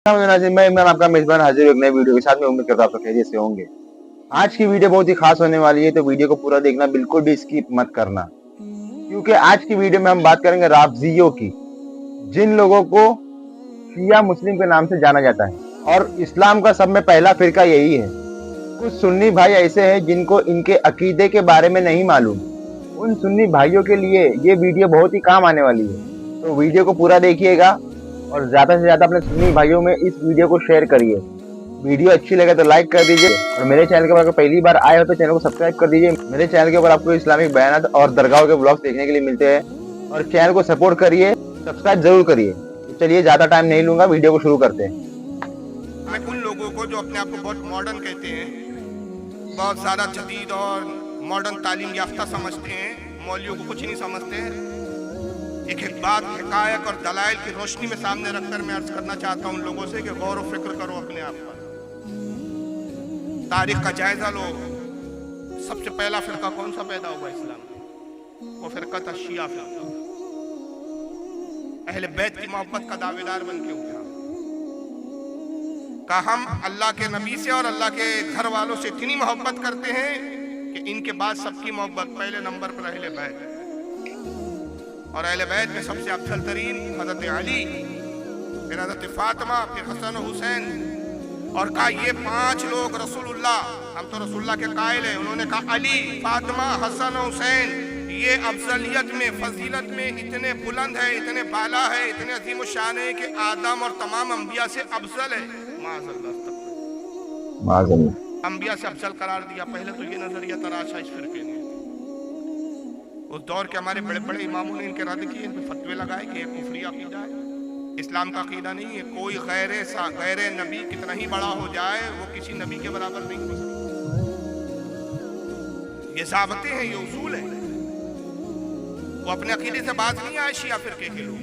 मैं इमरान आपका मेजबान हाजिर हूं एक नई वीडियो के साथ। में उम्मीद करता हूं आप सब खैरियत से होंगे। आज की वीडियो बहुत ही खास होने वाली है, तो वीडियो को पूरा देखना, बिल्कुल भी स्किप मत करना, क्योंकि आज की वीडियो में हम बात करेंगे राफजियों की, जिन लोगों को शिया मुस्लिम के नाम से जाना जाता है और इस्लाम का सब में पहला फिरका यही है। कुछ सुन्नी भाई ऐसे हैं जिनको इनके अकीदे के बारे में नहीं मालूम। उन सुन्नी भाइयों के लिए ये वीडियो बहुत ही काम आने वाली है, तो वीडियो को पूरा देखिएगा और ज्यादा से ज्यादा अपने सुन्नी भाइयों में इस वीडियो को शेयर करिए। वीडियो अच्छी लगे तो लाइक कर दीजिए और मेरे चैनल के ऊपर पहली बार आए हो तो चैनल को सब्सक्राइब कर दीजिए। मेरे चैनल के ऊपर आपको इस्लामिक बयानात और दरगाहों के ब्लॉग्स देखने के लिए मिलते हैं और चैनल को सपोर्ट करिए, सब्सक्राइब जरूर करिए। तो चलिए ज्यादा टाइम नहीं लूंगा, वीडियो को शुरू करते हैं। मैं उन लोगों को जो अपने आप को बहुत मॉडर्न कहते हैं, बहुत ज़्यादा जदीद और मॉडर्न तालीम याफ्ता समझते हैं, मौलवियों को कुछ नहीं समझते हैं, एक बात हकायक और दलाइल की रोशनी में सामने रखकर मैं अर्ज करना चाहता हूँ उन लोगों से कि गौर व फिक्र करो अपने आप पर, तारीख का जायजा लो। सबसे पहला फिरका कौन सा पैदा हुआ इस्लाम में? वो फिरका था शिया फिरका। अहले बैत की मोहब्बत का दावेदार बन के उठा, कहा हम अल्लाह के नबी से और अल्लाह के घर वालों से इतनी मोहब्बत करते हैं कि इनके बाद सबकी मोहब्बत पहले नंबर पर अहले बैत, और अहले बैत में सबसे अफजल तरीन हज़रत अली, फिर हज़रत फातिमा, फिर हसन हुसैन। और कहा ये पांच लोग रसूलुल्लाह, हम तो रसूलुल्लाह के कायल हैं, उन्होंने कहा अली, फातिमा, हसन हुसैन ये अफजलियत में, फजीलत में इतने बुलंद है, इतने बाला है, इतने अजीम शान है कि आदम और तमाम अंबिया से अफजल है। अंबिया से अफजल करार दिया। पहले तो ये नजरिया तराशा इस फिरके ने। उस दौर के हमारे बड़े बड़े इमामों ने इनके रद्द किए, इन पे फतवे लगाए कि ये कुफरी अकीदा है, इस्लाम का अकीदा नहीं है। कोई गैर नबी कितना ही बड़ा हो जाए वो किसी नबी के बराबर नहीं हो सकता। ये ज़ाबते हैं, ये उसूल है। वो अपने अकीदे से बात नहीं आए शिया फिरके के लोग।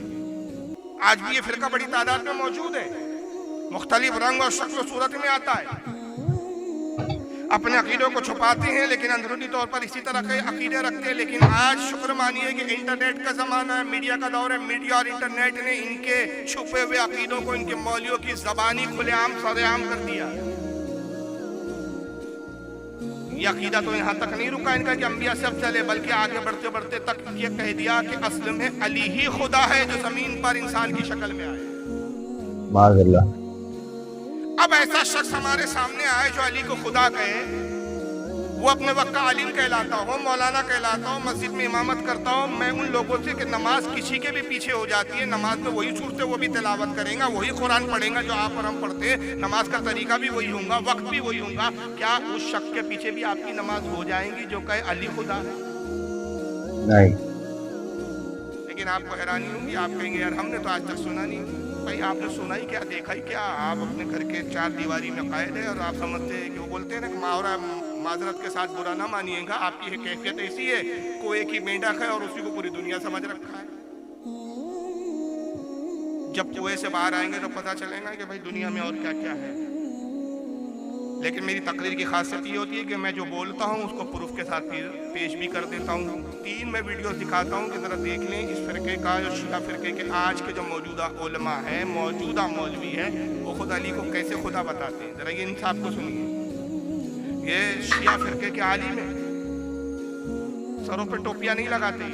आज भी ये फिरका बड़ी तादाद में मौजूद है, मुख्तलिफ रंग और शक्ल सूरत में आता है। अपने अकीदों को छुपाते हैं लेकिन अंदरूनी तौर पर इसी तरह के अकीदे रखते हैं। लेकिन आज शुक्र मानिए कि इंटरनेट का ज़माना है, मीडिया का दौर है। मीडिया और इंटरनेट ने इनके छुपे हुए अकीदों को, इनके मौलियों की ज़बानी खुलेआम सरेआम कर दिया। ये अकीदा तो यहाँ तक नहीं रुका इनका कि अंबिया सब चले, बल्कि आगे बढ़ते बढ़ते तक ये कह दिया कि असल में अली ही खुदा है जो जमीन पर इंसान की शक्ल में आए। माज़अल्लाह। अब ऐसा शख्स हमारे सामने आए जो अली को खुदा कहे, वो अपने वक्त का आलिम कहलाता हो, मौलाना कहलाता हो, मस्जिद में इमामत करता हो। मैं उन लोगों से कि नमाज किसी के भी पीछे हो जाती है, नमाज में वही सूरतें वो भी तिलावत करेगा, वही कुरान पढ़ेगा जो आप और हम पढ़ते हैं, नमाज का तरीका भी वही होगा, वक्त भी वही होगा। क्या उस शख्स के पीछे भी आपकी नमाज हो जाएंगी जो कहे अली खुदा है? नहीं। लेकिन आपको हैरानी होगी, आप कहेंगे यार हमने तो आज तक सुना नहीं। भाई आपने सुना ही क्या, देखा ही क्या? आप अपने घर के चार दीवारी में कायद है और आप समझते हैं कि वो बोलते हैं ना कि मावरा माजरत के साथ बुरा ना मानिएगा, आपकी ये कैफियत ऐसी है, कोई एक ही मेंढक है और उसी को पूरी दुनिया समझ रखा है। जब कुएं से बाहर आएंगे तो पता चलेगा कि भाई दुनिया में और क्या क्या है। लेकिन मेरी तकरीर की खासियत ये होती है कि मैं जो बोलता हूँ उसको प्रूफ के साथ पेश भी कर देता हूँ। 3 मैं वीडियोस दिखाता हूँ कि ज़रा देख लें इस फिरके का, जो शिया फिरके के आज के जो मौजूदा उलमा है, मौजूदा मौलवी है, वो खुद अली को कैसे खुदा बताते हैं। ज़रा ये इंसाफ को सुनिए। ये शिया फिरके के आलिम है, सरों पर टोपियाँ नहीं लगाते।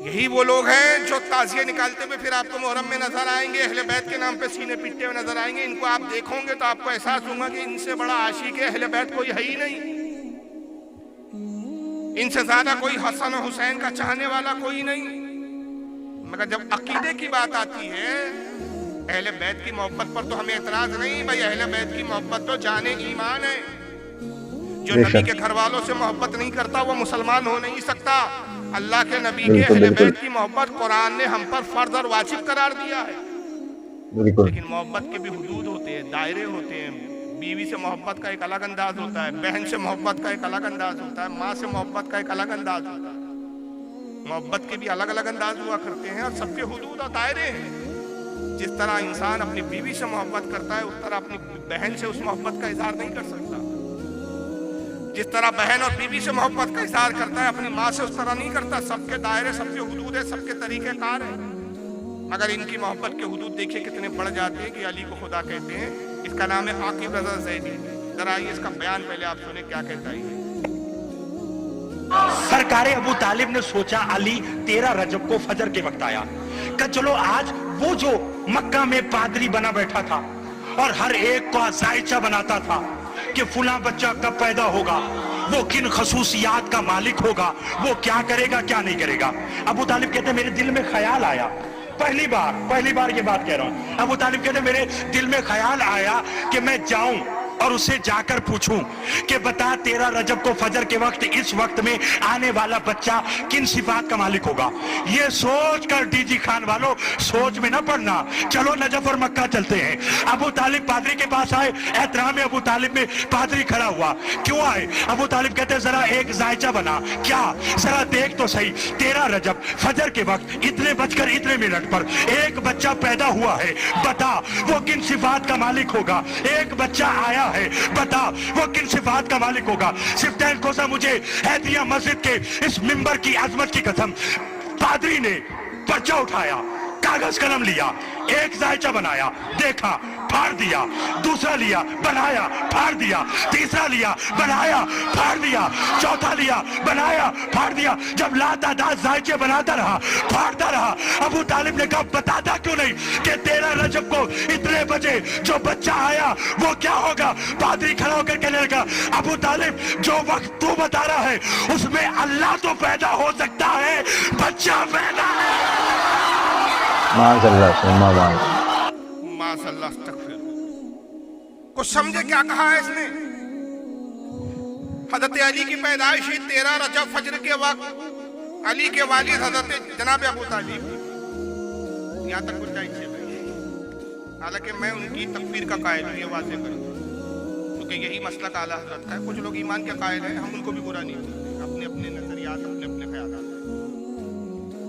यही वो लोग हैं जो ताजिए निकालते हुए फिर आपको मुहर्रम में नजर आएंगे, अहले बैत के नाम पे सीने पीटते हुए नजर आएंगे। इनको आप देखोगे तो आपको एहसास होगा कि इनसे बड़ा आशिक है अहले बैत कोई है ही नहीं, इनसे ज्यादा कोई हसन और हुसैन का चाहने वाला कोई नहीं। मगर जब अकीदे की बात आती है, अहले बैत की मोहब्बत पर तो हमें एतराज नहीं। भाई अहले बैत की मोहब्बत तो जाने ईमान है। जो नबी के घर वालों से मोहब्बत नहीं करता वो मुसलमान हो नहीं सकता। अल्लाह के नबी के अहले बैत की मोहब्बत कुरान ने हम पर फर्ज और वाजिब करार दिया है। लेकिन मोहब्बत के भी हुदूद होते हैं, दायरे होते हैं। बीवी से मोहब्बत का एक अलग अंदाज होता है, बहन से मोहब्बत का एक अलग अंदाज होता है, माँ से मोहब्बत का एक अलग अंदाज होता है। मोहब्बत के भी अलग अलग अंदाज हुआ करते हैं और सबके हुदूद और दायरे हैं। जिस तरह इंसान अपनी बीवी से मोहब्बत करता है, उस तरह अपनी बहन से उस मोहब्बत का इजहार नहीं कर सकता। जिस तरह बहन और बीवी से मोहब्बत का इजहार करता है, अपनी माँ से उस तरह नहीं करता। सबके दायरे, सबके हुदूद है, सबके तरीके कार है। मगर इनकी मोहब्बत के हुदूद देखिए कितने बढ़ जाते हैं कि अली को खुदा कहते हैं। इसका नाम है आकिब रज़ा ज़ैदी। जरा आइए इसका बयान पहले आप सुने क्या कहता है। सरकारे अबू तालिब ने सोचा अली 13 रजब को फजर के वक्त आया, कि चलो आज वो जो मक्का में पादरी बना बैठा था और हर एक को जायचा बनाता था कि फुला बच्चा कब पैदा होगा, वो किन खसूसियात का मालिक होगा, वो क्या करेगा क्या नहीं करेगा। अबू तालिब कहते मेरे दिल में ख्याल आया, पहली बार ये बात कह रहा हूं। अबू तालिब कहते मेरे दिल में ख्याल आया कि मैं जाऊं और उससे जाकर पूछूं कि बता 13 रजब को फजर के वक्त इस वक्त में आने वाला बच्चा किन सिफात का मालिक होगा। ये सोच कर डीजी खान वालों सोच में ना पड़ना, चलो नजफ और मक्का चलते हैं। अबू तालिब पादरी के पास आए, एहतराम अबू तालिब में पादरी खड़ा हुआ। क्यों आए? अबू तालिब कहते जरा एक जायचा बना, क्या जरा देख तो सही 13 रजब फजर के वक्त इतने बजकर इतने मिनट पर एक बच्चा पैदा हुआ है, बता वो किन सिफात का मालिक होगा। एक बच्चा आया है, बता वो किन सिफात का मालिक होगा। सिफ्तैन कोसा मुझे हैदिया मस्जिद के इस मिंबर की अजमत की कसम, पादरी ने पर्चा उठाया, कागज कलम लिया, एक जायचा बनाया, देखा, फाड़ दिया, दूसरा लिया, बनाया, फाड़ दिया, तीसरा लिया, बनाया, फाड़ दिया, चौथा लिया, बनाया, फाड़ दिया। जब लातादाद जायचे बनाता रहा, फाड़ता रहा, अबू तालिब ने कहा बताता क्यों नहीं कि 13 रजब को इतने बजे जो बच्चा आया वो क्या होगा। पादरी खड़ा होकर कहने लगा अबू तालिब जो वक्त तू बता रहा है उसमें अल्लाह तो पैदा हो सकता है, बच्चा पैदा माशअल्लाह तकफीर। कुछ समझे क्या कहा है इसने। हजरत अली की पैदाइश 13 रजब फजर के वक्त, अली के वालिद हजरत जनाब अबू तालिब। यहाँ तक गुंजाइश है भाई, हालांकि मैं उनकी तकफीर का कायल हूँ, ये वाज़ेह करूँ, क्योंकि यही मसलक आला हजरत का है। कुछ लोग ईमान के कायल हैं, हम उनको भी बुरा नहीं बोलते, अपने अपने नजरियात, अपने अपने ख्यालात।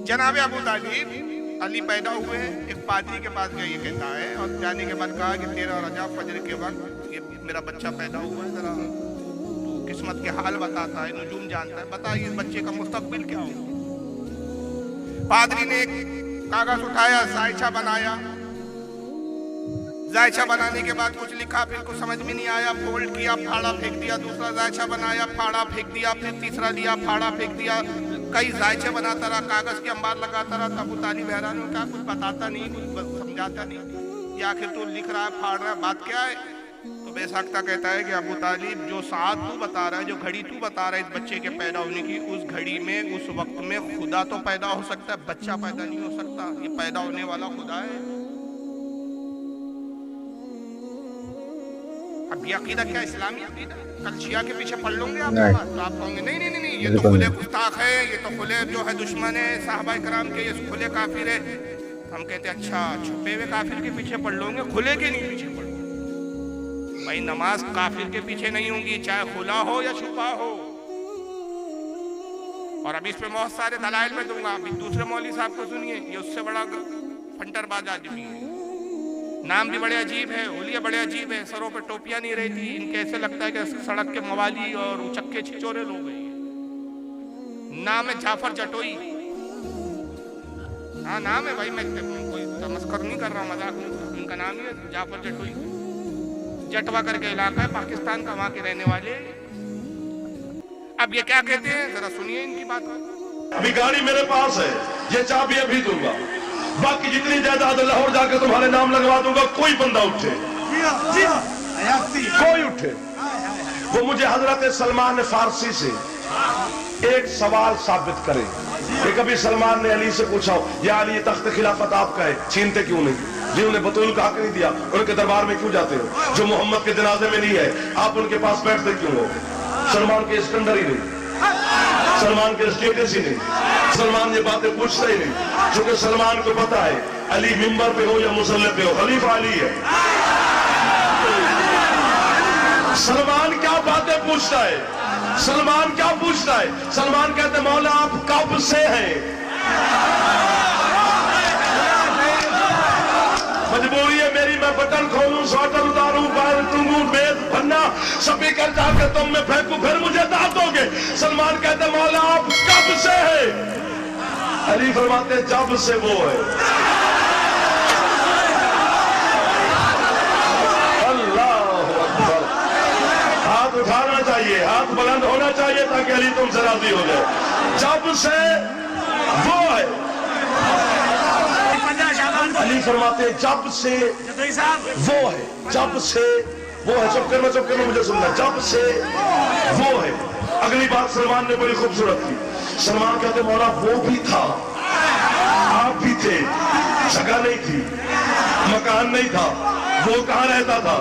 जनाब अबू तालिब अली पैदा हुए, एक पादरी के पास गया, ये कहता है, और जाने के बाद कहा कि 13 रजब फजर के वक्त ये मेरा बच्चा पैदा हुआ है, जरा तू किस्मत के हाल बताता है, नुजूम जानता है, बता इस बच्चे का मुस्तकबिल क्या हो। पादरी ने एक कागज उठाया, जायचा बनाया, जायचा बनाने के बाद कुछ लिखा, फिर कुछ समझ में नहीं आया, फोल्ड किया, फाड़ा, फेंक दिया, दूसरा जायचा बनाया, फाड़ा, फेंक दिया, फिर तीसरा लिया, फाड़ा, फेंक दिया, कई जायचे बनाता रहा, कागज के अंबार लगाता रहा। अबू तालिब हैरान हो, क्या कुछ बताता नहीं, कुछ समझाता नहीं, ये आखिर तू लिख रहा है, फाड़ रहा है, बात क्या है। तो बेसाख्ता कहता है कि अबू तालिब जो साथ तू बता रहा है, जो घड़ी तू बता रहा है इस बच्चे के पैदा होने की, उस घड़ी में उस वक्त में खुदा तो पैदा हो सकता है, बच्चा पैदा नहीं हो सकता, ये पैदा होने वाला खुदा है। अब ये अकीदा क्या इस्लामी अकीदा? कल शिया के पीछे पढ़ लूंगे आप बात, तो आप कहोगे नहीं नहीं नहीं, ये तो खुले गुस्ताख है, ये तो खुले जो है दुश्मन है साहबा कराम के, ये खुले काफिर है। हम कहते हैं अच्छा, छुपे हुए काफिर के पीछे पढ़ लोगे, खुले के नहीं पीछे पढ़ भाई। नमाज काफिर के पीछे नहीं होंगी, चाहे खुला हो या छुपा हो। और अभी इस पे बहुत सारे दलाइल में दूंगा। अभी दूसरे मौलवी साहब को सुनिए, ये उससे बड़ा फंटरबाज आदमी है, नाम भी बड़े अजीब है, हुलिया बड़े अजीब है, सरों पे टोपियां नहीं रहती, इनके ऐसे लगता है कि सड़क के मवाली और उचक्के छिचोरे लोग हैं। नाम है जाफर जटोई, हाँ नाम है भाई, मैं कोई तमस्कर नहीं कर रहा, मजाक नहीं कर रहा, इनका नाम ही है जाफर जटोई। जटवा करके इलाका है पाकिस्तान का, वहां के रहने वाले। अब ये क्या कहते हैं, जरा सुनिए इनकी बात। अभी गाड़ी मेरे पास है, ये चाबी अभी दूंगा, बाकी जितनी जायदाद लाहौर जाकर तुम्हारे नाम लगवा दूंगा। कोई बंदा उठे, कोई उठे, वो मुझे हजरत सलमान फारसी से एक सवाल साबित करे कि कभी सलमान ने अली से पूछा हो, या अली ये तख्त खिलाफत आपका है, छीनते क्यों नहीं? जी उन्हें बतूल का हक नहीं दिया, उनके दरबार में क्यों जाते हो? जो मोहम्मद के जनाजे में नहीं है आप उनके पास बैठते क्यों हो? सलमान के स्टैंडर्ड ही नहीं, सलमान के स्टेटस ही नहीं, सलमान ये बातें पूछता ही नहीं, क्योंकि सलमान को पता है अली मिंबर पे हो या मुसल्ले पे हो, खलीफा अली है। सलमान क्या बातें पूछता है, सलमान क्या पूछता है? सलमान कहते मौला आप कब से हैं? मजबूरी है मेरी, मैं बटन खोलूं, स्वेटर उतारूं, बाहर टूंगूं, बेद भरना, स्पीकर जाकर तुम में फेंकूं, फिर मुझे दाद दोगे। सलमान कहते मौला आप कब से है? अली फरमाते जब से वो है। हाथ बुलंद होना चाहिए ताकि अली तुमसे राजी हो जाए। जब से वो है, अली फरमाते हैं जब से वो है, जब से वो है, चुप करना मुझे सुनना, जब से वो है। अगली बात सलमान ने बड़ी खूबसूरत की। सलमान कहते मौला वो भी था, आप भी थे, जगह नहीं थी, मकान नहीं था, वो कहाँ रहता था,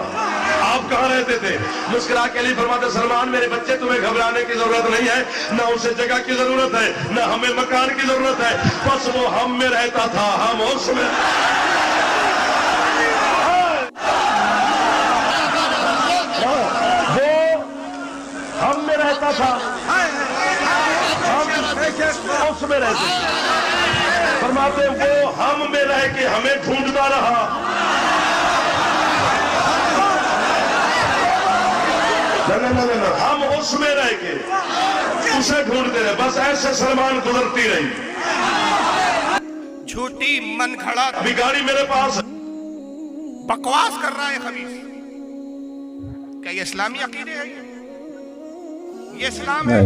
आप कहाँ रहते थे? मुस्कुरा के अली फरमाते सलमान मेरे बच्चे तुम्हें घबराने की जरूरत नहीं है, ना उसे जगह की जरूरत है, ना हमें मकान की जरूरत है, बस वो हम में रहता था, हम उसमें। वो हम में रहता था, हम उसमें रहते थे। फरमाते वो हम में रह के हमें ढूंढता रहा, ना, हम उसमें रह के उसे ढूंढते रहे। बस ऐसे सलमान गुजरती रही। झूठी मन खड़ा अभी गाड़ी मेरे पास है। बकवास कर रहा है खबीस। क्या ये इस्लामी अकीदे है? ये इस्लाम है?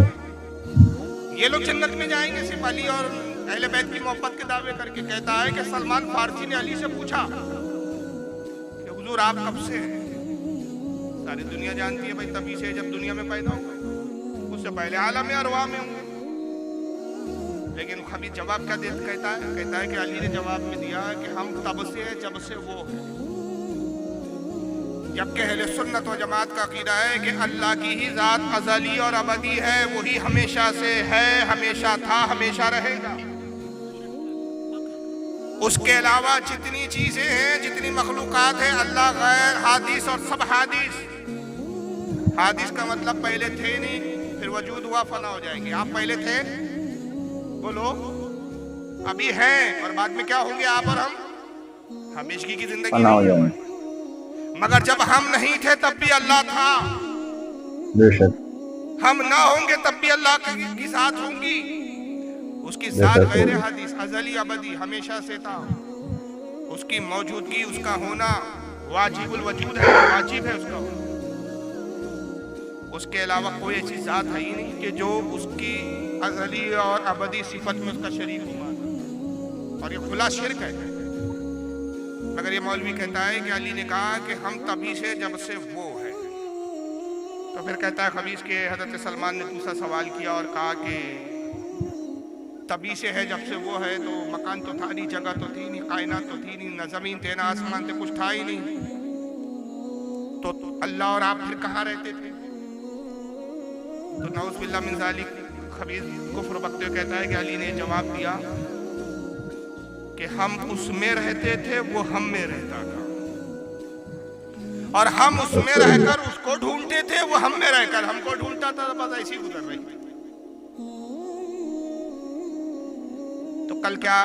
ये लोग जन्नत में जाएंगे सिर्फ अली और अहले बैत की मोहब्बत के दावे करके। कहता है कि सलमान फारसी ने अली से पूछा कि हुजूर आप कब से हैं? सारी दुनिया जानती है भाई तभी से जब दुनिया में पैदा हुए, उससे पहले आलम अरवाह में हुए। लेकिन खबीस जवाब क्या कहता है कि अली ने जवाब में दिया कि हम तब से है जब से वो है। जबकि अहले सुन्नत व जमात का अकीदा है कि अल्लाह की ही जात अज़ली और अबदी है, वही हमेशा से है, हमेशा था, हमेशा रहेगा। उसके अलावा जितनी चीजें हैं, जितनी मखलूकात है, अल्लाह गैर, हादिस और सब हादिस। हादिस का मतलब पहले थे नहीं, फिर वजूद हुआ, फना हो जाएंगे। आप पहले थे, बोलो, अभी हैं, और बाद में क्या होंगे आप और हम? हमेशगी की जिंदगी नहीं है। मगर जब हम नहीं थे तब भी अल्लाह था, बेशक हम ना होंगे तब भी अल्लाह की साथ होंगी। उसकी जात गैर हादिस, अज़ली अबदी, हमेशा से था। उसकी मौजूदगी, उसका होना वाजिबुल वजूद है, वाजिब है उसका होना। उसके अलावा कोई ऐसी जात है ही नहीं कि जो उसकी अज़ली और अबदी सिफत में उसका शरीक हुआ। और ये खुला शिर्क है। मगर ये मौलवी कहता है कि अली ने कहा कि हम तभी से जब से वो है। तो फिर कहता है खबीस के हज़रत सलमान ने दूसरा सवाल किया और कहा कि तभी से है जब से वो है, तो मकान तो था नहीं, जगह तो थी नहीं, कायनात तो थी नहीं, न ज़मीन थे, न आसमान थे, कुछ था ही नहीं, तो अल्लाह और आप फिर कहाँ रहते थे? तो नऊज़ बिल्लाह मिन ज़ालिक खबीस कुफ्र बकते हुए कहता है कि अली ने जवाब दिया कि हम उसमें रहते थे, वो हम में रहता था, और हम उसमें रहकर उसको ढूंढते थे, वो हम में रहकर हमको ढूंढता था। बस ऐसी गुजर रही। तो कल क्या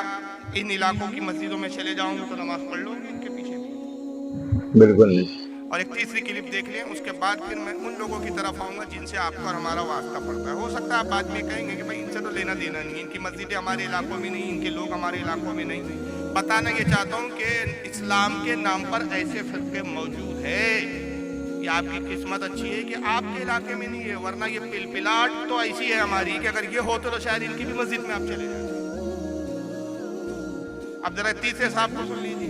इन इलाकों की मस्जिदों में चले जाऊंगे तो नमाज पढ़ लूंगी इनके पीछे भी? बिल्कुल नहीं। और एक तीसरी क्लिप देख लें, उसके बाद फिर मैं उन लोगों की तरफ आऊंगा जिनसे आपका और हमारा वास्ता पड़ता है। हो सकता है आप बाद में कहेंगे कि भाई इनसे तो लेना देना नहीं, इनकी मस्जिदें हमारे इलाकों में नहीं, इनके लोग हमारे इलाकों में नहीं। बताना ये चाहता हूँ कि इस्लाम के नाम पर ऐसे फिरके मौजूद है। ये आपकी किस्मत अच्छी है कि आपके इलाके में नहीं है, वरना ये पिलपिलाट तो ऐसी है हमारी कि अगर ये होते तो शायद इनकी भी मस्जिद में आप चले जाते। अब जरा तीसरे साहब को सुन लीजिए।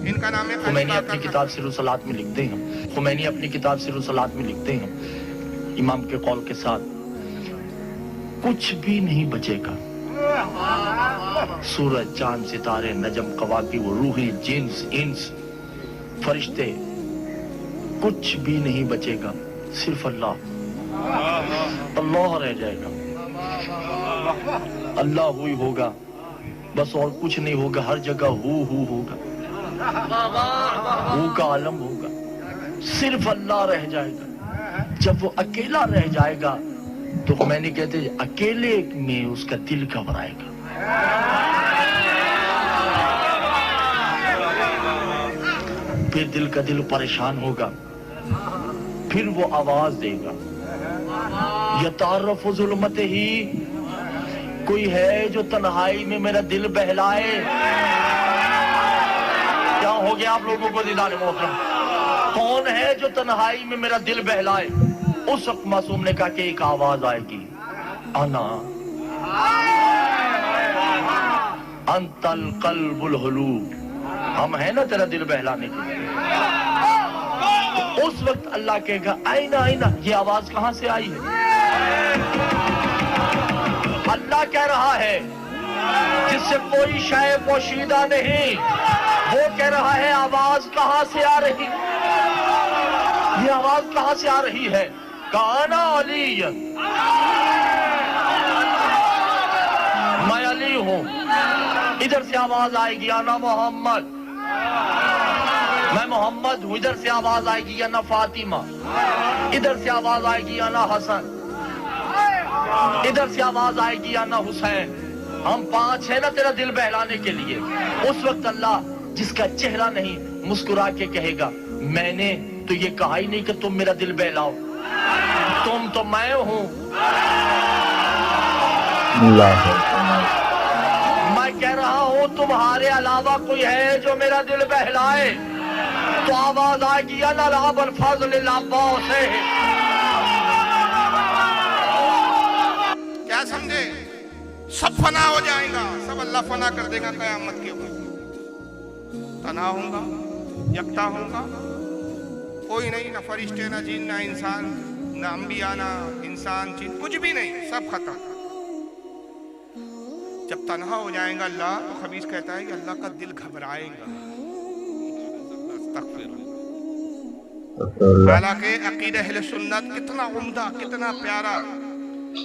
इनका नाम है खुमैनी अपनी किताब सिरुसलात में लिखते हैं, खुमैनी अपनी किताब सिरुसलात में लिखते हैं, इमाम के कौल के साथ कुछ भी नहीं बचेगा। सूरज, चांद, सितारे, नजम, कवाकी, वो रूहें, जिन्स, इंस, फरिश्ते, कुछ भी नहीं बचेगा, सिर्फ अल्लाह। अल्लाह रह जाएगा, अल्लाह हुई होगा, बस और कुछ नहीं होगा। हर जगह हु होगा, हु का आलम होगा, सिर्फ अल्लाह रह जाएगा। जब वो अकेला रह जाएगा तो मैंने कहते अकेले में उसका दिल घबराएगा। फिर दिल का दिल परेशान होगा, फिर वो आवाज देगा, यतारफ़ ज़ुल्मत ही, कोई है जो तन्हाई में मेरा दिल बहलाए। क्या हो गया आप लोगों को दीदार मोहतरम? कौन है जो तन्हाई में मेरा दिल बहलाए? उस वक्त मासूम ने कहा कि एक आवाज आएगी, अना अंतल कल्बुल हुलूब, हम है ना तेरा दिल बहलाने के लिए। तो उस वक्त अल्लाह कहेगा आईना आईना, ये आवाज कहां से आई है? अल्लाह कह रहा है जिससे कोई शय पोशीदा नहीं, वो कह रहा है आवाज कहां से आ रही, ये आवाज कहां से आ रही है? काना अली, मैं अली हूं। इधर से आवाज आएगी आना मोहम्मद, मैं मोहम्मद हूं। इधर से आवाज आएगी आना फातिमा, इधर से आवाज आएगी आना हसन, इधर से आवाज आएगी आना हुसैन। हम पांच है ना तेरा दिल बहलाने के लिए। उस वक्त अल्लाह जिसका चेहरा नहीं मुस्कुरा के कहेगा मैंने तो ये कहा ही नहीं कि तुम मेरा दिल बहलाओ, तुम तो मैं हूं। मैं कह रहा हूं तुम्हारे अलावा कोई है जो मेरा दिल बहलाए, तो आवाज आएगी अल्लाह बल फज़ल से। क्या समझे? सब फना हो जाएगा, सब अल्लाह फना कर देगा कयामत के वक्त। तना होगा, यकता होगा, कोई नहीं, ना फरिश्ते ना जिन ना इंसान, ना अंबिया ना इंसान जिन, कुछ भी नहीं, सब खत्म। जब तन्हा हो जाएगा अल्लाह, तो खबीस कहता है कि अल्लाह का दिल घबराएगा। हालांकि अकीदा अहले सुन्नत कितना उम्दा, कितना प्यारा।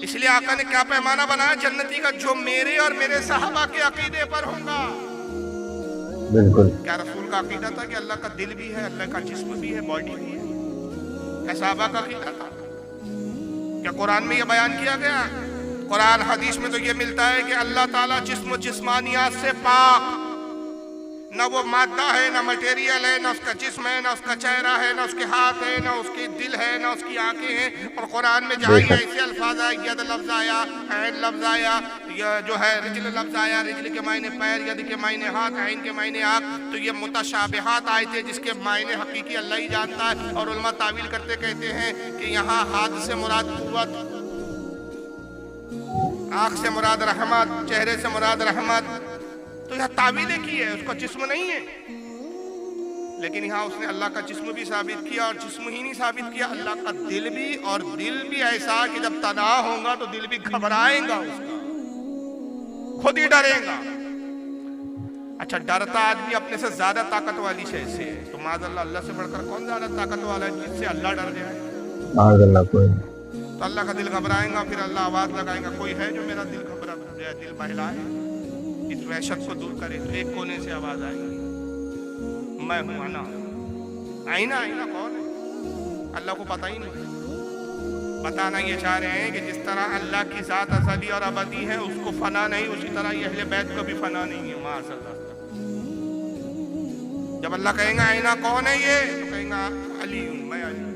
इसलिए आका ने क्या पैमाना बनाया जन्नती का, जो मेरे और मेरे सहाबा के अकीदे पर होगा। बिल्कुल। क्या रसूल का अकीदा था कि अल्लाह का दिल भी है, अल्लाह का जिस्म भी है, बॉडी भी है? क्या सहाबा का अकीदा था? क्या कुरान में यह बयान किया गया? कुरान हदीस में तो ये मिलता है कि अल्लाह ताला जिस्म जिस्मानियात से पाक, ना वो मादा है, ना मटेरियल है, ना उसका जिस्म है, ना उसका चेहरा है, ना उसके हाथ है, ना उसकी दिल है, ना उसकी आंखें हैं। और कुरान में जहाँ ये ऐसे अल्फाज आए, यद लफ्ज आया, ऐन लफ्ज आया, यह जो है रिजल लफ्ज आया, रिजल के मायने पैर, यद के मायने हाथ, ऐन के मायने आँख, तो ये मुतशाबिहात आए थे जिसके मायने हकीकी अल्लाह ही जानता है। और उलमा तावील करते कहते हैं कि यहाँ हाथ से मुराद कुव्वत, आँख से मुराद रहमत, चेहरे से मुराद रहमत, तो यह तावीले की है, उसका जिस्म नहीं है। लेकिन यहाँ उसने अल्लाह का जिस्म भी साबित किया, और जिस्म ही नहीं साबित किया, अल्लाह का दिल भी, और दिल भी ऐसा कि जब तनाव होगा तो दिल भी घबराएगा, उसका खुद ही डरेगा। अच्छा, डरता आदमी अपने से ज्यादा ताकत वाली शय से है, तो माज़अल्लाह अल्लाह से बढ़कर कौन ज्यादा ताकत वाला है जिससे अल्लाह डर जाए? माज़अल्लाह कोई। तो अल्लाह का दिल घबराएगा, फिर अल्लाह आवाज लगाएगा कोई है जो मेरा दिल घबरा जाए, दिल बहलाए, इस वहशत को दूर करे। तो एक कोने से आवाज आएगी, मैं हूं आना। आईना, आईना कौन है? अल्लाह को पता ही नहीं। बताना ये चाह रहे हैं कि जिस तरह अल्लाह की जात अज़ली और अबदी है, उसको फना नहीं, उसी तरह ये अहले बैत का भी फना नहीं है। माज़अल्लाह, जब अल्लाह कहेगा आईना कौन है ये, तो कहेगा अली हूं, मैं अली।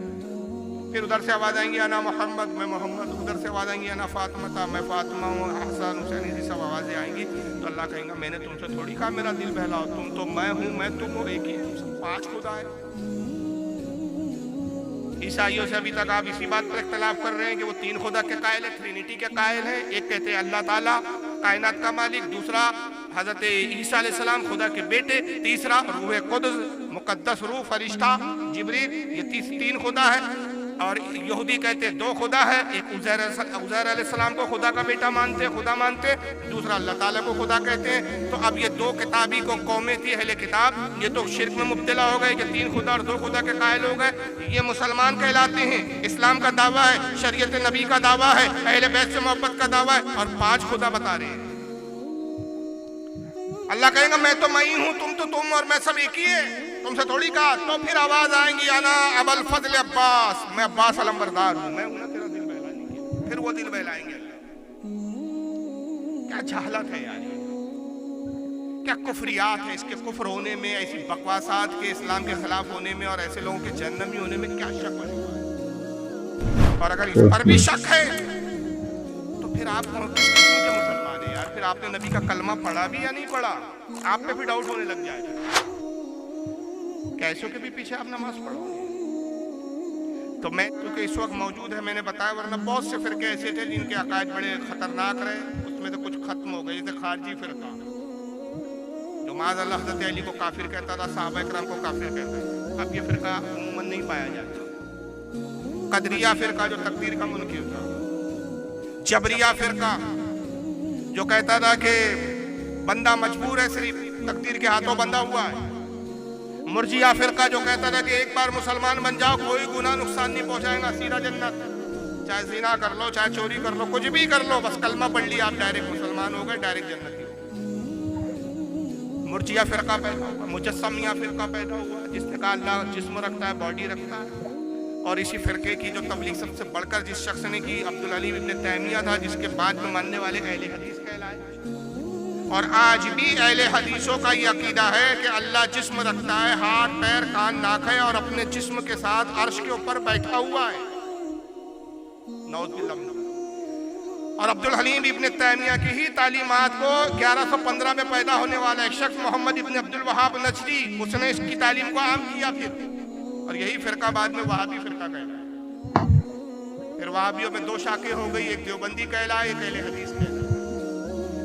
फिर उधर से आवाज आएंगी अना मोहम्मद, मैं मोहम्मद। उधर से आवाज आएंगी अना फातिमा, मैं फातिमा हूँ। हसन हुसैन, ये सब आवाजें आएंगी। तो अल्लाह कहेगा मैंने तुमसे थोड़ी कहा मेरा दिल बहलाओ, तुम तो मैं हूँ, मैं तुम हो, एक ही, सब पांच खुदा है। ईसाइयों से अभी तक आप इसी बात पर इख्तलाफ कर रहे हैं कि वो तीन खुदा के कायल है, ट्रिनिटी के कायल है। एक कहते हैं अल्लाह ताला कायनात का मालिक, दूसरा हजरत ईसा अलैहिस्सलाम खुदा के बेटे, तीसरा रूह कुद्स मुकद्दस रूह फरिश्ता जिब्रील, ये तीन खुदा है। और यहूदी कहते दो खुदा है, एक उज़ैर अलैहिस्सलाम को खुदा का बेटा मानते, खुदा मानते, दूसरा अल्लाह ताला को खुदा कहते हैं। तो अब ये दो किताबी को कौमें थी अहले किताब, ये तो शिर्क में मुब्तला हो गए कि तीन खुदा और दो खुदा के कायल हो गए। ये मुसलमान कहलाते हैं, इस्लाम का दावा है, शरीयत नबी का दावा है, अहले बैत से मोहब्बत का दावा है, और पांच खुदा बता रहे हैं। अल्लाह कहेगा मैं तो मैं ही हूँ, तुम तो तुम, और मैं सब एक ही है, तुमसे थोड़ी कहा। तो फिर आवाज आएंगी आना अबुल फजल अब्बास, मैं अब्बास अलमबरदार हूँ, मैं हूँ ना तेरा दिल बहलाने के। फिर वो दिल बहलाएंगे। क्या जहलत है यार, क्या कुफरियात है। इसके कुफर होने में, ऐसी बकवासात के इस्लाम के खिलाफ होने में, और ऐसे लोगों के जहन्नमी होने में क्या शक है? और अगर इस पर भी शक है तो फिर आप किस किस्म के मुसलमान हैं यार? फिर आपने नबी का कलमा पढ़ा भी या नहीं पढ़ा? आप पे भी डाउट होने लग जाएगा। कैसों के भी पीछे आप नमाज पढ़ो। तो मैं क्योंकि इस वक्त मौजूद है, मैंने बताया, वरना बहुत से फिरके ऐसे थे जिनके अकायद बड़े खतरनाक रहे, उसमें तो कुछ खत्म हो गए, जैसे खारजी फिरका जो माज़अल्लाह हज़रत अली को काफिर कहता था, सहाबा इकराम को काफिर कहता था। अब ये फिरका उम्मन नहीं पाया जाता। कदरिया फिरका जो तकदीर का मुनकिर था, जबरिया फिरका जो कहता था कि बंदा मजबूर है, सिर्फ तकदीर के हाथों बंधा हुआ है, मुर्जिया फिरका जो कहता था कि एक बार मुसलमान बन जाओ कोई गुनाह नुकसान नहीं पहुंचाएगा, सीधा जन्नत, चाहे जिना कर लो, चाहे चोरी कर लो, कुछ भी कर लो, बस कलमा पढ़ लिया आप डायरेक्ट मुसलमान हो गए, डायरेक्ट जन्नती हो। मुर्जिया फिरका पैदा हुआ, मुजस्समिया फिरका पैदा हुआ, जिसने कहा अल्लाह जिस्म रखता है, बॉडी रखता है। और इसी फिरके की जो तबलीग सबसे बढ़कर जिस शख्स ने की, अब्दुल अली इब्न तैमिया था, जिसके बाद में मानने वाले अहले हदीस कहलाए। और आज भी अहले हदीसों का ये अकीदा है कि अल्लाह जिस्म रखता है, हाथ पैर कान नाक है, और अपने जिस्म के साथ अर्श के ऊपर बैठा हुआ है। नौज़ुबिल्लाह। और अब्दुल हलीम इब्न तैमिया की ही तालीमात को 1115 में पैदा होने वाला एक शख्स मोहम्मद इब्न अब्दुल वहाब नजदी, उसने इसकी तालीम को आम किया फिर, और यही फिरका बाद में वहाबी फिरका कहलाया। फिर वहाबियों में दो शाखें हो गई, एक देवबंदी कहलाए, एक अहले हदीस कहलाए।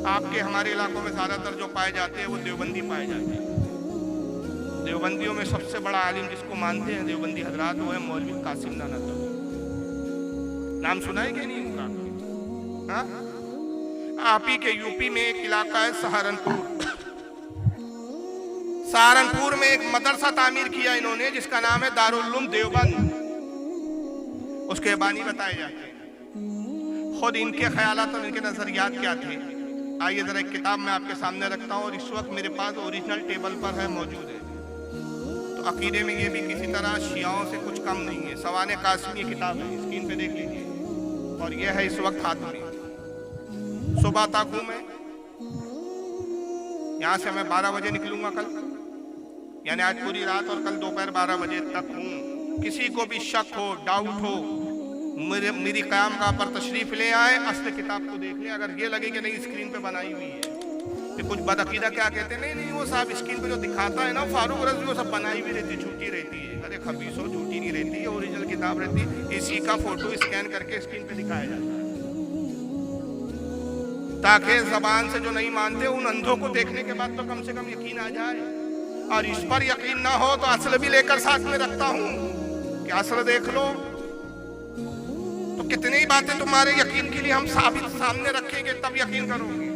आपके हमारे इलाकों में ज्यादातर जो पाए जाते हैं वो देवबंदी पाए जाते हैं। देवबंदियों में सबसे बड़ा आलिम जिसको मानते हैं देवबंदी हजरात, वो है मौलवी कासिम नानतवी। नाम सुना है कि नहीं उनका? हाँ? आप ही के यूपी में एक इलाका है सहारनपुर। सहारनपुर में एक मदरसा तामीर किया इन्होंने, जिसका नाम है दारुल उलूम देवबंद। उसके बानी बताए जाते हैं। खुद इनके ख्यालात और इनके नजरियात क्या थे, आइए जरा एक किताब मैं आपके सामने रखता हूँ, और इस वक्त मेरे पास ओरिजिनल टेबल पर है, मौजूद है। तो अकीदे में ये भी किसी तरह शियाओं से कुछ कम नहीं है। सवाने कासिमी किताब है, स्क्रीन पे देख लीजिए, और ये है इस वक्त हाथ में। सुबह तक हूँ मैं, यहाँ से मैं 12 बजे निकलूंगा कल, यानी आज पूरी रात, और कल दोपहर 12 बजे तक हूँ। किसी को भी शक हो, डाउट हो, मेरी क़याम गाह पर तशरीफ ले आए, असल किताब को देख ले। अगर ये लगे कि नहीं स्क्रीन पे बनाई हुई है, कि कुछ बदअकीदा क्या कहते हैं, नहीं वो साहब स्क्रीन पे जो दिखाता है ना फारूक रज़ी, वो सब बनाई हुई रहती, झूठी रहती है। अरे खबीसो, झूठी नहीं रहती है, ओरिजिनल किताब रहती है। इसी का फोटो स्कैन करके स्क्रीन पे दिखाया जाता है, ताकि जबान से जो नहीं मानते उन अंधों को देखने के बाद तो कम से कम यकीन आ जाए। और इस पर यकीन ना हो तो असल भी लेकर साथ में रखता हूँ कि असल देख लो। तो कितनी बातें तुम्हारे यकीन के लिए हम साबित सामने रखेंगे, तब यकीन करोगे।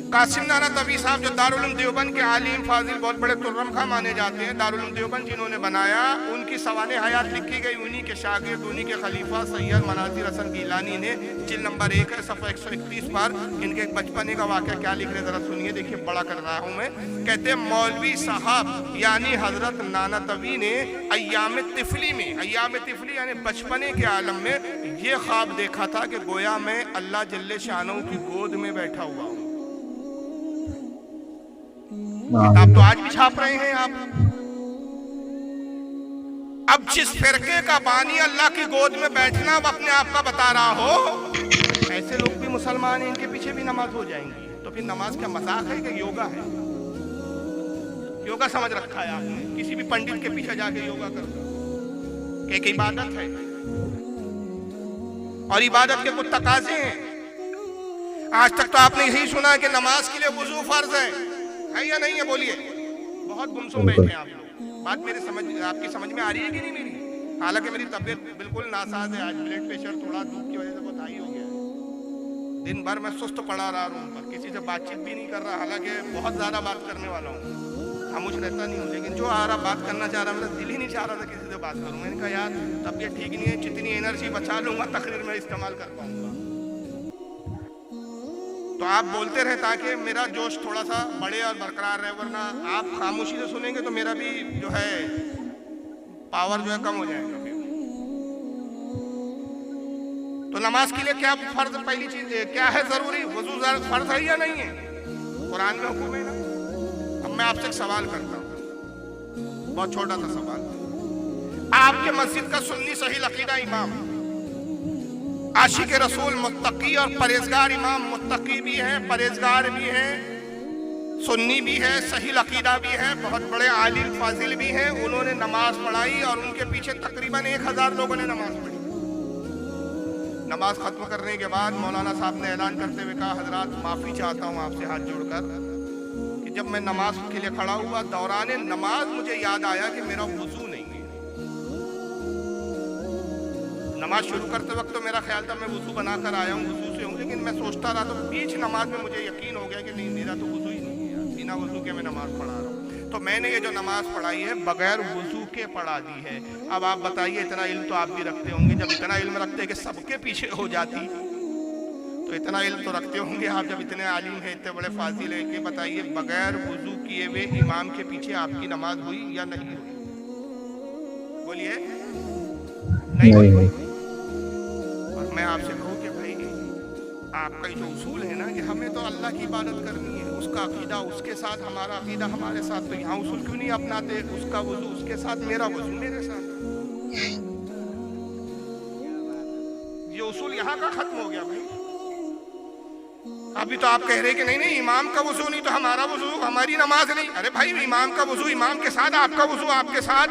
कासिम नानतवी साहब जो दारुल उलूम देवबंद के आलिम फाजिल, बहुत बड़े तुर्रम खा माने जाते हैं, दारुल उलूम देवबंद जिन्होंने बनाया, उनकी सवाने हयात लिखी गई उन्हीं के शागिर्द, उन्हीं के खलीफा सैयद मनाजिर हसन गीलानी ने। जिल्द नंबर 1 है, सफ़ा 131 पर इनके एक बचपने का वाक़या क्या लिख रहे जरा सुनिए, देखिए बड़ा कर रहा हूँ मैं। कहते हैं मौलवी साहब यानी हजरत नानतवी ने अय्याम तिफली में, अय्याम तिफली यानी बचपने के आलम में ये ख्वाब देखा था कि गोया मैं अल्लाह जल्ले शानहू की गोद में बैठा हुआ हूँ। किताब तो आज भी छाप रहे हैं आप। अब जिस फिरके का बानी अल्लाह की गोद में बैठना अब अपने आप का बता रहा हो, ऐसे लोग भी मुसलमान हैं, इनके पीछे भी नमाज हो जाएंगी। तो फिर नमाज क्या मजाक है कि योगा है? योगा समझ रखा है आपने, किसी भी पंडित के पीछे जाके योगा कर दो, एक इबादत है, और इबादत के कुछ तकाजे हैं। आज तक तो आपने यही सुना है कि नमाज के लिए वुजू फर्ज है या नहीं है? बोलिए। बहुत गुमसुम बैठे हैं आप लोग। बात मेरे आपकी समझ में आ रही है कि नहीं मेरी? हालांकि मेरी तबीयत बिल्कुल नासाज है, आज ब्लड प्रेशर थोड़ा धूप की वजह से बहुत हाई हो गया है। दिन भर मैं सुस्त पड़ा रहा रूम पर, किसी से बातचीत भी नहीं कर रहा, हालांकि बहुत ज्यादा बात करने वाला हूँ, खामोश रहता नहीं हूँ, लेकिन जो आ रहा बात करना चाह रहा, मेरा दिल ही नहीं चाह रहा था किसी से बात करूँ। मैंने कहा यार तबीयत ठीक नहीं है, जितनी एनर्जी बचा लूंगा तकरीर में इस्तेमाल कर पाऊंगा। तो आप बोलते रहे ताकि मेरा जोश थोड़ा सा बढ़े और बरकरार रहे, वरना आप खामोशी से सुनेंगे तो मेरा भी जो है पावर जो है कम हो जाएगा। तो नमाज के लिए क्या फर्ज, पहली चीज क्या है जरूरी, वजू फर्ज है या नहीं है? कुरान में हुक्म है ना। अब मैं आपसे एक सवाल करता हूँ, बहुत छोटा सा सवाल। आपके मस्जिद का सुन्नी सही अकीदा इमाम, आशिक रसूल, मुत्तकी और परहेजगार इमाम, मुत्तकी भी है परहेजगार भी है, सुन्नी भी है, सही अकीदा भी है, बहुत बड़े आलिम फाजिल भी हैं। उन्होंने नमाज पढ़ाई और उनके पीछे तकरीबन 1000 लोगों ने नमाज पढ़ी। नमाज खत्म करने के बाद मौलाना साहब ने ऐलान करते हुए कहा, हजरात माफ़ी चाहता हूँ आपसे हाथ जोड़कर कि जब मैं नमाज के लिए खड़ा हुआ दौरान नमाज मुझे याद आया कि मेरा वुजू नहीं है। नमाज शुरू करते वक्त तो मेरा ख्याल था मैं वुजू बनाकर आया हूँ, वुजू से हूँ, लेकिन मैं सोचता रहा तो बीच नमाज में मुझे यकीन हो गया कि नहीं, मेरा तो वुजू ही नहीं है, बिना वुजू के मैं नमाज पढ़ा रहा हूँ। तो मैंने ये जो नमाज पढ़ाई है बगैर वुजू के पढ़ा दी है। अब आप बताइए, इतना इल्म तो आप भी रखते होंगे, जब इतना इल्म रखते कि सबके पीछे हो जाती, तो इतना इल्म तो रखते होंगे आप, जब इतने आलिम हैं, इतने बड़े फाजिल हैं, कि बताइए बगैर वुजू किए हुए इमाम के पीछे आपकी नमाज हुई या नहीं हुई? बोलिए, नहीं हुई। और मैं आपसे कहूँ कि भाई आपका जो उसूल है ना कि हमें तो अल्लाह की इबादत करनी है, उसका अकीदा उसके साथ, हमारा अकीदा हमारे साथ, तो यहाँ उसूल क्यों नहीं अपनाते? उसका वुजू उसके साथ, मेरा वुजू मेरे साथ। ये उसूल यहाँ का खत्म हो गया भाई। अभी तो आप कह रहे कि नहीं नहीं इमाम का वुजू नहीं तो हमारा वुजू, हमारी नमाज नहीं। अरे भाई इमाम का वुजू इमाम के साथ, आपका वुजू आपके साथ,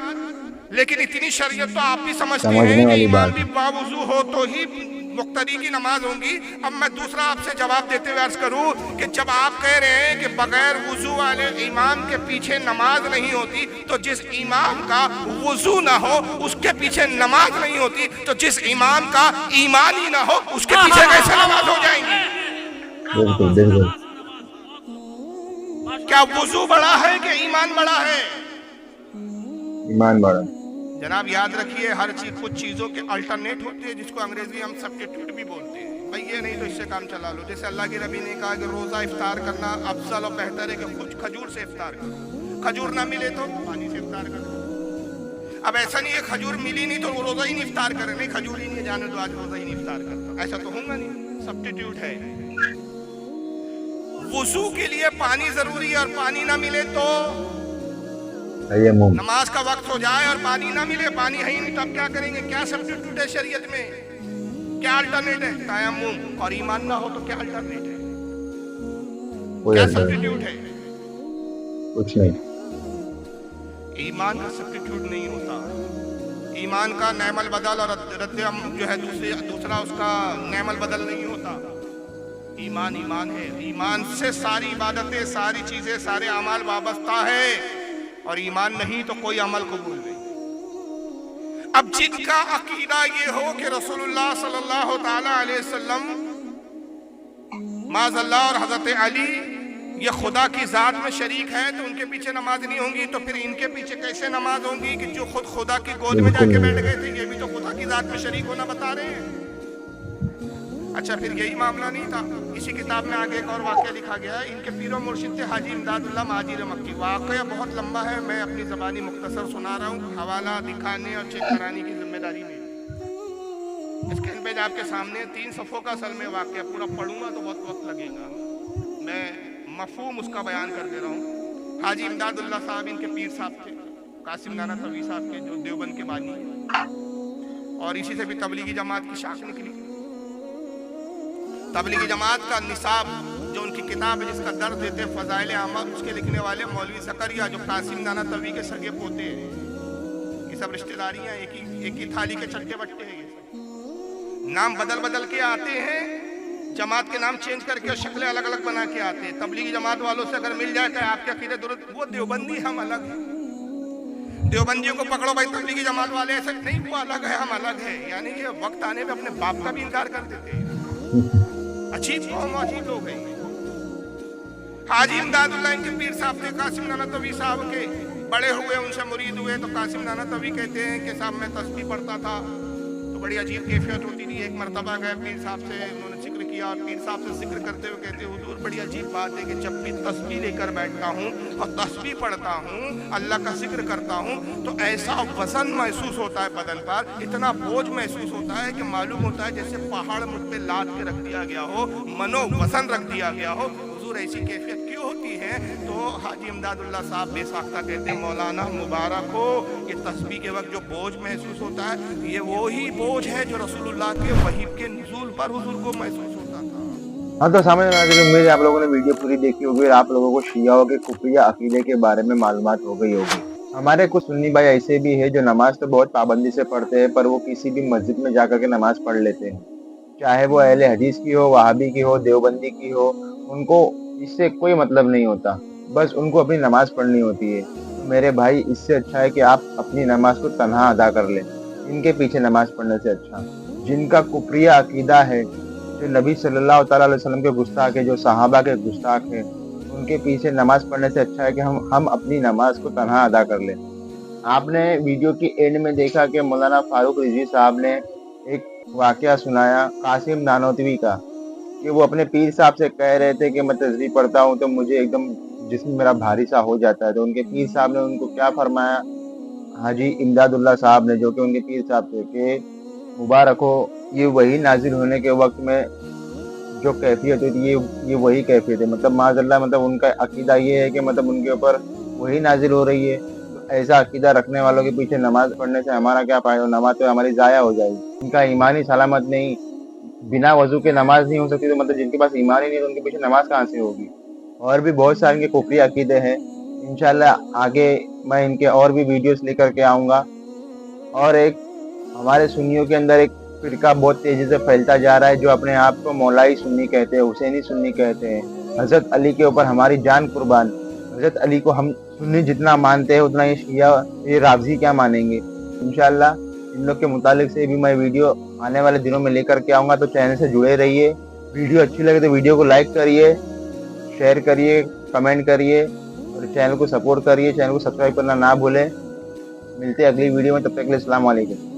लेकिन इतनी शरीयत तो आप भी समझते हैं कि इमाम भी बावुजू हो तो ही मुक्तदी की नमाज होंगी। अब मैं दूसरा आपसे जवाब देते हुए अर्ज करूं कि जब आप कह रहे हैं कि बगैर वुजू वाले इमाम के पीछे नमाज नहीं होती, तो जिस इमाम का वुजू ना हो उसके पीछे नमाज नहीं होती, तो जिस इमाम का ईमान ही ना हो उसके पीछे कैसे नमाज हो जाएंगी? बिल्कुल बिल्कुल। क्या वुजू बड़ा है कि ईमान बड़ा है? ईमान बड़ा। जनाब याद रखिए, हर चीज कुछ चीजों के अल्टरनेट होते हैं, जिसको अंग्रेजी हम सब्स्टिट्यूट भी बोलते हैं। भाई ये नहीं तो इससे काम चला लो। जैसे अल्लाह के नबी ने कहा कि रोजा इफ्तार करना अफजल और बेहतर है कि कुछ खजूर से इफ्तार करो, खजूर ना मिले तो पानी से इफ्तार करो। अब ऐसा नहीं है खजूर मिली नहीं तो वो रोजा ही नहीं इफ्तार करे, नहीं खजूर ही नहीं जाने तो आज रोजा ही नहीं इफ्तार करता, ऐसा तो होगा नहीं, सब्स्टिट्यूट है। वुजू के लिए पानी जरूरी है और पानी ना मिले तो नमाज का वक्त हो जाए और पानी ना मिले, पानी है ही नहीं, तब क्या करेंगे? क्या सब्स्टिट्यूट है शरीयत में? क्या अल्टरनेट है? तयम्मुम। और ईमान ना हो तो क्या अल्टरनेट है? क्या सब्स्टिट्यूट है? कुछ नहीं। ईमान का सब्स्टिट्यूट नहीं होता। ईमान का नैमल बदल और रद्दम जो है दूसरा उसका नैमल बदल नहीं होता। ईमान ईमान है, ईमान से सारी इबादतें, सारी चीजें, सारे अमाल वाबस्ता है, और ईमान नहीं तो कोई अमल कबूल नहीं। अब जिनका अकीदा ये हो कि रसूलुल्लाह सल्लल्लाहु ताला अलैहि वसल्लम माज़अल्लाह और हजरत अली ये खुदा की जात में शरीक है, तो उनके पीछे नमाज नहीं होंगी, तो फिर इनके पीछे कैसे नमाज होंगी कि जो खुद खुदा की गोद में जाके बैठ गए थे, ये भी तो खुदा की जात में शरीक होना बता रहे हैं। अच्छा फिर यही मामला नहीं था, इसी किताब में आगे एक और वाक़या लिखा गया है। इनके पीरो मुर्शिद थे हाजी इमदादुल्लाह महाजिर मक्की। वाक़या बहुत लंबा है, मैं अपनी ज़बानी मुख्तसर सुना रहा हूँ, हवाला दिखाने और चेक कराने की जिम्मेदारी मेरी। स्क्रीन पे आपके सामने 3 सफ़ों का असल में वाक़या, पूरा पढ़ूंगा तो बहुत वक्त लगेगा, मैं मफ़हूम उसका बयान कर दे रहा हूँ। हाजी इमदादुल्लाह साहब इनके पीर साहब थे, कासिम नाना तवी साहब के, जो देवबंद के बानी, और इसी से भी तबलीगी जमात की शाख निकली। तबलीगी जमात का निसाब जो उनकी किताब है जिसका दर्द देते फजाइल अमल, उसके लिखने वाले मौलवी ज़करिया जो कासिम नाना तवी के सगे पोते हैं, ये सब रिश्तेदारियां, एक ही थाली के चट्टे बट्टे हैं। ये सब नाम बदल बदल के आते हैं, जमात के नाम चेंज करके और शक्लें अलग अलग बना के आते हैं। तबलीगी जमात वालों से अगर मिल जाए तो आपके अकीदे दुरुस्त, वो देवबंदी हम अलग हैं। देवबंदियों को पकड़ो भाई तबलीगी जमात वाले, ऐसा नहीं, वो अलग है हम अलग है। यानी कि वक्त आने पे अपने बाप का भी इनकार कर देते हैं। अजीब कौम, अजीब लोग हैं। हाजी इमदादुल्लाह इनके पीर साहब थे, कासिम नाना तवी साहब के बड़े हुए, उनसे मुरीद हुए, तो कासिम नाना तवी कहते हैं कि साहब मैं तस्बीह पढ़ता था तो बड़ी अजीब कैफियत होती थी। एक मरतबा गए पीर साहब से, उन्होंने जिक्र किया और पीर साहब से जिक्र करते हुए कहते हुजूर बड़ी अजीब बात है कि जब भी तस्बीह लेकर बैठता हूँ और तस्बीह पढ़ता हूँ, अल्लाह का जिक्र करता हूँ, तो ऐसा वजन महसूस होता है बदन पर, इतना बोझ महसूस होता है कि मालूम होता है जैसे पहाड़ मुझ पे लाद के रख दिया गया हो, मनो वजन रख दिया गया हो। हुजूर ऐसी कैफियत क्यों होती है? तो हाजी इमदादुल्लाह साहब बेसाख्ता कहते हैं, मौलाना मुबारक हो, ये तस्बीह के वक्त जो बोझ महसूस होता है, ये वो ही बोझ है जो रसूलुल्लाह के वही के नुज़ूल पर हुजूर को महसूस होता था। हाँ तो समझ में आ गया, उम्मीद है आप लोगों ने वीडियो पूरी देखी होगी और आप लोगों को शियाओं के कुफरिया अकीदे के बारे में मालूमात हो गई होगी। हमारे कुछ सुन्नी भाई ऐसे भी है जो नमाज तो बहुत पाबंदी से पढ़ते हैं, पर वो किसी भी मस्जिद में जाकर के नमाज पढ़ लेते हैं, चाहे वो अहले हदीस की हो, वहाबी की हो, देवबंदी की हो, उनको इससे कोई मतलब नहीं होता, बस उनको अपनी नमाज पढ़नी होती है। तो मेरे भाई, इससे अच्छा है कि आप अपनी नमाज को तन्हा अदा कर लें, इनके पीछे नमाज पढ़ने से अच्छा। जिनका कुफरिया अकीदा है, जो नबी सल्लल्लाहु अलैहि वसल्लम के गुस्ताख है, जो सहाबा के गुस्ताख है, उनके पीछे नमाज पढ़ने से अच्छा है कि हम अपनी नमाज को तन्हा अदा कर लें। आपने वीडियो की एंड में देखा कि मौलाना फारूक रिजवी साहब ने एक वाकया सुनाया कासिम नानोतवी का, कि वो अपने पीर साहब से कह रहे थे कि मैं तस्बीह पढ़ता हूँ तो मुझे एकदम जिस्म मेरा भारी सा हो जाता है। तो उनके पीर साहब ने उनको क्या फरमाया, हाजी इमदादुल्लाह साहब ने, जो कि उनके पीर साहब थे, कि मुबारक हो, ये वही नाजिल होने के वक्त में जो कैफियत हुई थी, ये वही कैफियत है। मतलब माज़अल्लाह, मतलब उनका अकीदा ये है कि मतलब उनके ऊपर वही नाजिल हो रही है। तो ऐसा अकीदा रखने वालों के पीछे नमाज पढ़ने से हमारा क्या फायदा, नमाज तो हमारी ज़ाया हो जाएगी, उनका ईमान ही सलामत नहीं। बिना वजू के नमाज नहीं हो सकती, तो मतलब जिनके पास ईमान ही नहीं है तो उनके पीछे नमाज कहाँ से होगी। और भी बहुत सारे इनके कुफरी अकीदे हैं, इंशाल्लाह आगे मैं इनके और भी वीडियोस लेकर के आऊँगा। और एक हमारे सुन्नियों के अंदर एक फिरका बहुत तेजी से फैलता जा रहा है, जो अपने आप को मौलाई सुन्नी कहते हैं, हुसैनी सुन्नी कहते हैं। हजरत अली के ऊपर हमारी जान कुर्बान। हजरत अली को हम सुन्नी जितना मानते हैं उतना ये शिया, ये राफजी क्या मानेंगे। इंशाल्लाह इन लोग के मुतालिक से भी मैं वीडियो आने वाले दिनों में लेकर के आऊँगा, तो चैनल से जुड़े रहिए। वीडियो अच्छी लगे तो वीडियो को लाइक करिए, शेयर करिए, कमेंट करिए और चैनल को सपोर्ट करिए। चैनल को सब्सक्राइब करना ना भूलें। मिलते हैं अगली वीडियो में, तब तक के लिए अस्सलाम वालेकुम।